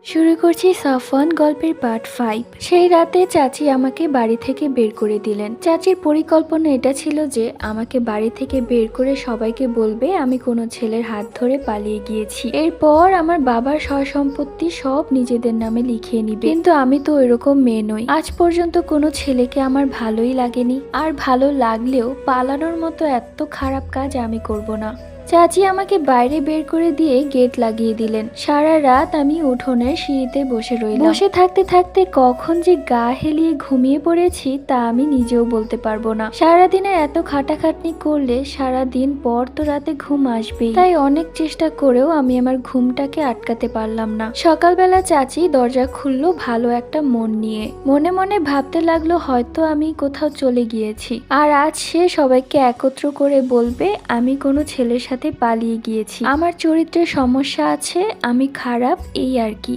শুরু করছি সাফওয়ান গল্পের পার্ট 5। সেই রাতে চাচি আমাকে বাড়ি থেকে বের করে দিলেন। চাচির পরিকল্পনা এটা ছিল যে আমাকে বাড়ি থেকে বের করে সবাইকে বলবে আমি কোনো ছেলের হাত ধরে পালিয়ে গিয়েছি। এরপর আমার বাবার সয় সম্পত্তি সব নিজেদের নামে লিখিয়ে নিবে। কিন্তু আমি তো ওইরকম মেয়ে নই। আজ পর্যন্ত কোনো ছেলেকে আমার ভালোই লাগেনি, আর ভালো লাগলেও পালানোর মতো এত খারাপ কাজ আমি করব না। চাচি আমাকে বাইরে বের করে দিয়ে গেট লাগিয়ে দিলেন। সারা রাত আমি উঠোনের সিঁড়িতে বসে রইলাম। বসে থাকতে থাকতে কখন যে গা হেলিয়ে ঘুমিয়ে পড়েছি তা আমি নিজেও বলতে পারবো না। সারাদিনে এত খাটাখাটনি করলে সারা দিন পর তো রাতে ঘুম আসবেই। তাই অনেক চেষ্টা করেও আমি আমার ঘুমটাকে আটকাতে পারলাম না। সকালবেলা চাচি দরজা খুললো ভালো একটা মন নিয়ে। মনে মনে ভাবতে লাগলো হয়তো আমি কোথাও চলে গিয়েছি, আর আজ সে সবাইকে একত্র করে বলবে আমি কোনো ছেলের সাথে পালিয়ে গিয়েছি। আমার চরিত্রের সমস্যা আছে, আমি খারাপ, এই আর কি।